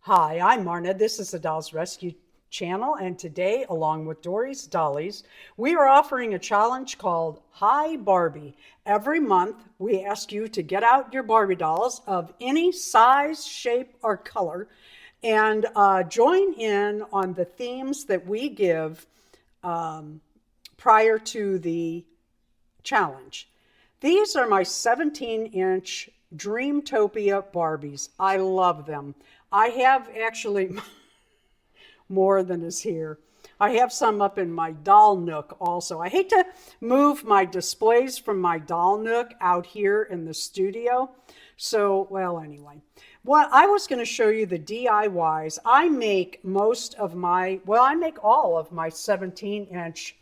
Hi, I'm Marna. This is the Dolls Rescue channel, and today, along with Dory's Dollies, we are offering a challenge called Hi Barbie. Every month, we ask you to get out your Barbie dolls of any size, shape, or color and join in on the themes that we give prior to the challenge. These are my 17-inch Dreamtopia Barbies. I love them. I have actually more than is here. I have some up in my doll nook also. I hate to move my displays from my doll nook out here in the studio. So, well, anyway. Well, I was going to show you the DIYs. I make I make all of my 17-inch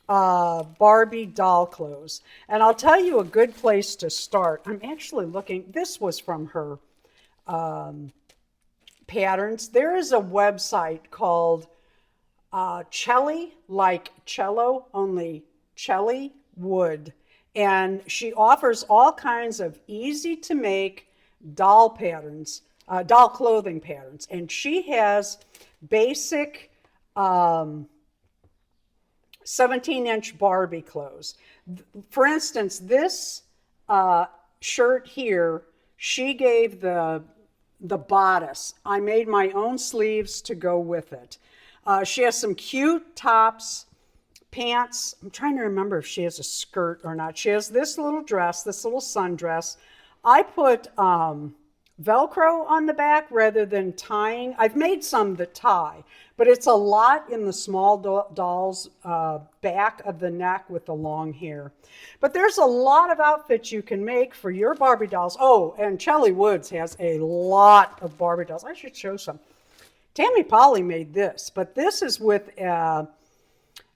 Barbie doll clothes. And I'll tell you a good place to start. I'm actually looking, this was from her patterns. There is a website called Chelly, like cello, only Chelly Wood. And she offers all kinds of easy to make doll patterns, doll clothing patterns. And she has basic 17-inch Barbie clothes. For instance, this shirt here, she gave the bodice. I made my own sleeves to go with it. She has some cute tops, pants. I'm trying to remember if she has a skirt or not. She has this little dress, this little sundress. I put Velcro on the back rather than tying. I've made some that tie, but it's a lot in the small doll's back of the neck with the long hair. But there's a lot of outfits you can make for your Barbie dolls. Oh, and Chelly Woods has a lot of Barbie dolls. I should show some. Tammy Polly made this, but this is with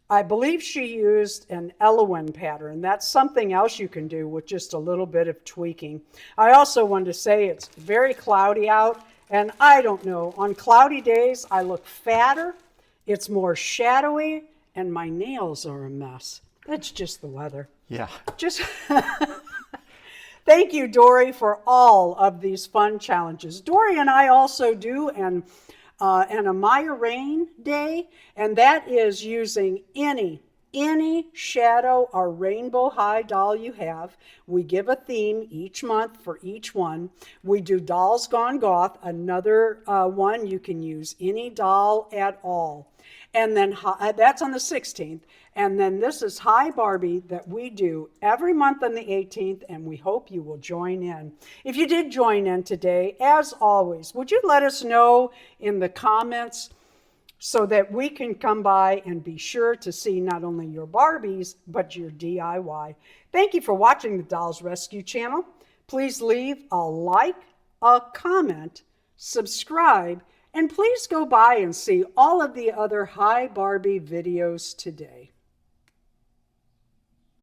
I believe she used an Elowen pattern. That's something else you can do with just a little bit of tweaking. I also wanted to say it's very cloudy out, and I don't know, on cloudy days I look fatter, it's more shadowy, and my nails are a mess. That's just the weather. Yeah. Just thank you, Dory, for all of these fun challenges. Dory and I also do an Amaya Rain Day, and that is using any shadow or rainbow high doll you have. We give a theme each month for each one. We do Dolls Gone Goth, another one. You can use any doll at all. And then that's on the 16th. And then this is Hi Barbie that we do every month on the 18th, and we hope you will join in. If you did join in today, as always, would you let us know in the comments so that we can come by and be sure to see not only your Barbies, but your DIY. Thank you for watching the Dolls Rescue channel. Please leave a like, a comment, subscribe, and please go by and see all of the other Hi Barbie videos today.